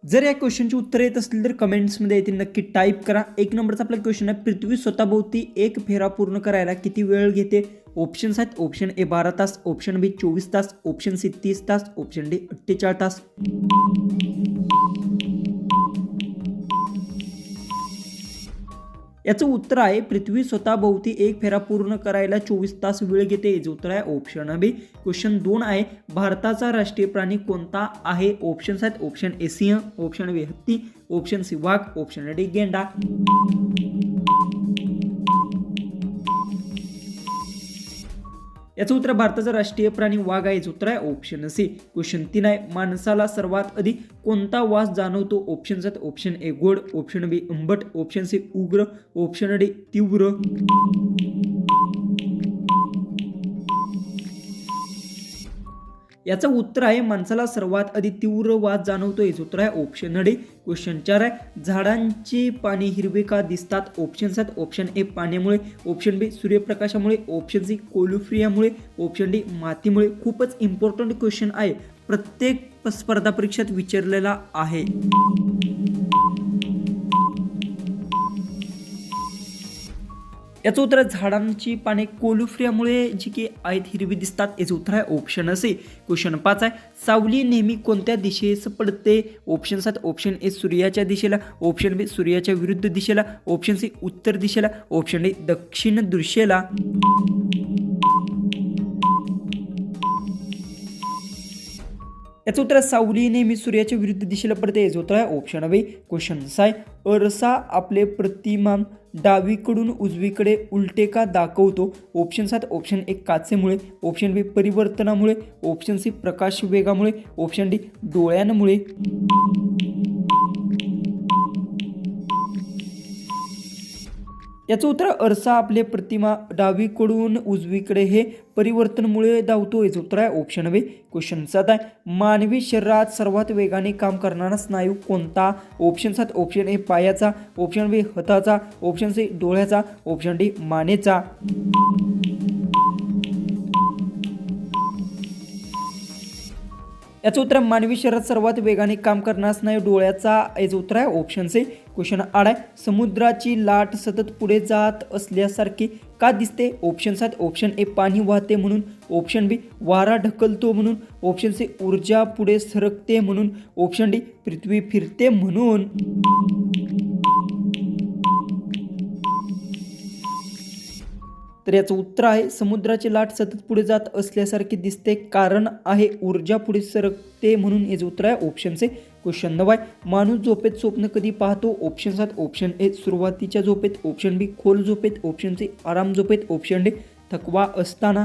जर या क्वेश्चनची उत्तर येत असतील तर कमेंट्समध्ये येतील, नक्की टाईप करा। एक नंबरचा आपला क्वेश्चन आहे, पृथ्वी स्वतःभोवती एक फेरा पूर्ण करायला किती वेळ घेते? ऑप्शन्स आहेत, ऑप्शन ए 12 तास, ऑप्शन बी 24 तास, ऑप्शन सी 30 तास, ऑप्शन डी 48 तास। याचं उत्तर आहे पृथ्वी स्वतःभोवती एक फेरा पूर्ण करायला 24 तास वेळ घेते। याचं उत्तर आहे ऑप्शन बी। क्वेश्चन 2 आहे, भारताचा राष्ट्रीय प्राणी कोणता आहे? ऑप्शन्स आहेत, ऑप्शन ए सिंह, ऑप्शन बी हत्ती, ऑप्शन सी वाघ, ऑप्शन डी गेंडा। याचं उत्तर भारताचा राष्ट्रीय प्राणी वाघ आहे। याचं उत्तर आहे ऑप्शन सी। क्वेश्चन 3 आहे, माणसाला सर्वात अधिक कोणता वास जाणवतो? ऑप्शन्स आहेत, ऑप्शन ए गोड, ऑप्शन बी आंबट, ऑप्शन सी उग्र, ऑप्शन डी तीव्र। याचं उत्तर आहे माणसाला सर्वात अधिक तीव्र वास जाणवतो। याचं उत्तर आहे ऑप्शन डी। क्वेश्चन 4 आहे, झाडांची पाने हिरवे का दिसतात? ऑप्शन्स आहेत, ऑप्शन ए पाण्यामुळे, ऑप्शन बी सूर्यप्रकाशामुळे, ऑप्शन सी कोलोफ्रियामुळे, ऑप्शन डी मातीमुळे। खूपच इम्पॉर्टंट क्वेश्चन आहे, प्रत्येक स्पर्धा परीक्षेत विचारलेला आहे। याचं उत्तर झाडांची पाने कोलोफ्रियामुळे जी की आहेत हिरवी दिसतात। याचं उत्तर आहे ऑप्शन सी। क्वेश्चन 5 आहे, सावली नेहमी कोणत्या दिशेस पडते? ऑप्शन्स आहेत, ऑप्शन ए सूर्याच्या दिशेला, ऑप्शन बी सूर्याच्या विरुद्ध दिशेला, ऑप्शन सी उत्तर दिशेला, ऑप्शन डी दक्षिण दिशेला। याचं उत्तर सावली नेहमी सूर्याच्या विरुद्ध दिशेला पडते। याचं उत्तर आहे ऑप्शन बी। क्वेश्चन 6, आरसा आपले प्रतिमान डावीकडून उजवीकडे उलटे का दाखवतो? ऑप्शन्स आहेत, ऑप्शन ए काचेमुळे, ऑप्शन बी परिवर्तनामुळे, ऑप्शन सी प्रकाश वेगामुळे, ऑप्शन डी डोळ्यांमुळे। याचं उत्तर आरसा आपले प्रतिमा डावीकडून उजवीकडे हे परिवर्तनमुळे धावतो। याचं उत्तर आहे ऑप्शन बी। क्वेश्चन 7 आहे, मानवी शरीरात सर्वात वेगाने काम करणारा स्नायू कोणता? ऑप्शन्स आहेत, ऑप्शन ए पायाचा, ऑप्शन बी हाताचा, ऑप्शन सी डोळ्याचा, ऑप्शन डी मानेचा। याचं उत्तर मानवी शरीरात सर्वात वेगाने काम करणारा स्नायू डोळ्याचा। याचं उत्तर आहे ऑप्शन सी। क्वेश्चन 8 आहे, समुद्राची लाट सतत पुढे जात असल्यासारखी का दिसते? ऑप्शन्स आहेत, ऑप्शन ए पाणी वाहते म्हणून, ऑप्शन बी वारा ढकलतो म्हणून, ऑप्शन सी ऊर्जा पुढे सरकते म्हणून, ऑप्शन डी पृथ्वी फिरते म्हणून। तर याचं उत्तर आहे समुद्राची लाट सतत पुढे जात असल्यासारखी दिसते, कारण आहे ऊर्जा पुढे सरकते म्हणून। याचं उत्तर आहे ऑप्शन सी। क्वेश्चन 9 आहे, माणूस झोपेत स्वप्न कधी पाहतो? ऑप्शन्स आहेत, ऑप्शन ए सुरुवातीच्या झोपेत, ऑप्शन बी खोल झोपेत, ऑप्शन सी आराम झोपेत, ऑप्शन डी थकवा असताना।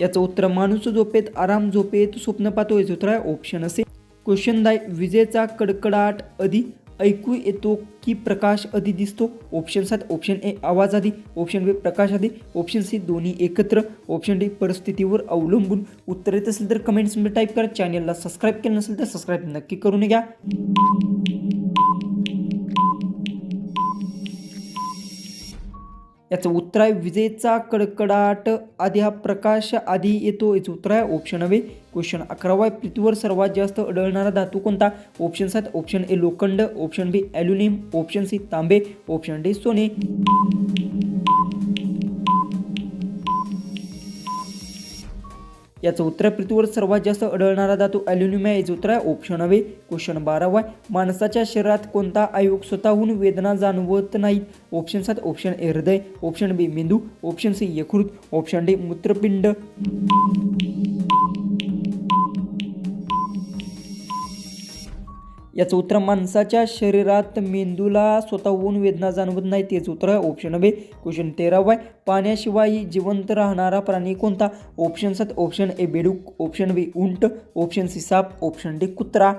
याचं उत्तर माणूस झोपेत आराम झोपेत स्वप्न पाहतो। याचं उत्तर आहे ऑप्शन सी। क्वेश्चन 10, विजेचा कडकडाट आधी ऐकू येतो की प्रकाश आधी दिसतो? ऑप्शन्स आहेत, ऑप्शन ए आवाज आधी, ऑप्शन बी प्रकाश आधी, ऑप्शन सी दोन्ही एकत्र, ऑप्शन डी परिस्थितीवर अवलंबून। उत्तर येत असेल तर कमेंट्समध्ये टाईप करा। चॅनलला सबस्क्राईब केलं नसेल तर सबस्क्राईब नक्की करून घ्या। याचं उत्तर आहे विजेचा कडकडाट आधी हा प्रकाश आधी येतो। याचं उत्तर आहे ऑप्शन बी। क्वेश्चन 11 आहे, पृथ्वीवर सर्वात जास्त आढळणारा धातू कोणता? ऑप्शन्स आहेत, ऑप्शन ए लोखंड, ऑप्शन बी ॲल्युमिनियम, ऑप्शन सी तांबे, ऑप्शन डी सोने। याचं उत्तर पृथ्वीवर सर्वात जास्त आढळणारा धातू ॲल्युमिनियम आहे। याचं उत्तर आहे ऑप्शन बी। क्वेश्चन 12 आहे, माणसाच्या शरीरात कोणता अवयव स्वतःहून वेदना जाणवत नाहीत? ऑप्शन्स आहेत, ऑप्शन ए हृदय, ऑप्शन बी मेंदू, ऑप्शन सी यकृत, ऑप्शन डी मूत्रपिंड। याचं उत्तर माणसाच्या शरीरात मेंदूला स्वतःहून वेदना जाणवत नाहीत। याचं उत्तर आहे ऑप्शन बी। क्वेश्चन 13 आहे, पाण्याशिवाय जिवंत राहणारा प्राणी कोणता? ऑप्शन्स आहेत, ऑप्शन ए बेडूक, ऑप्शन बी उंट, ऑप्शन सी साप, ऑप्शन डी कुत्रा।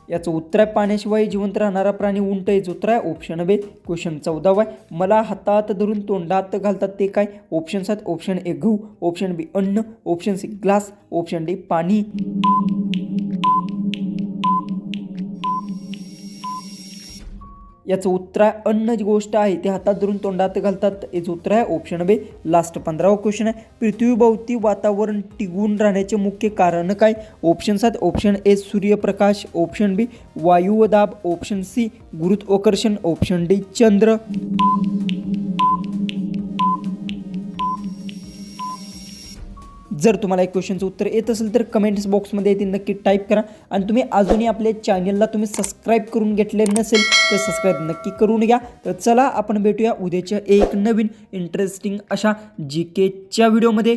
याचं उत्तर आहे पाण्याशिवाय जिवंत राहणारा प्राणी उंट। याचं उत्तर आहे ऑप्शन बी। क्वेश्चन 14 आहे, मला हातात धरून तोंडात घालतात ते काय? ऑप्शन्स आहेत, ऑप्शन ए गहू, ऑप्शन बी अन्न, option C glass, option D पाणी। याचं उत्तर आहे अन्न जी गोष्ट आहे ती हातात धरून तोंडात घालतात, याचं उत्तर आहे ऑप्शन बी लास्ट. 15वा क्वेश्चन आहे, पृथ्वीभोवती वातावरण टिकून राहण्याचे मुख्य कारण काय? ऑप्शन्स आहेत ऑप्शन ए सूर्यप्रकाश, ऑप्शन बी वायुदाब, ऑप्शन सी गुरुत्वाकर्षण, ऑप्शन डी चंद्र. जर तुम्हाला एक क्वेश्चनचं उत्तर येत असेल तर कमेंट्स बॉक्समध्ये ती नक्की टाईप करा. आणि तुम्ही अजूनही आपल्या चॅनलला तुम्ही सबस्क्राईब करून घेतले नसेल तर सबस्क्राईब नक्की करून घ्या. तर चला आपण भेटूया उद्याच्या एक नवीन इंटरेस्टिंग अशा GKच्या व्हिडिओमध्ये.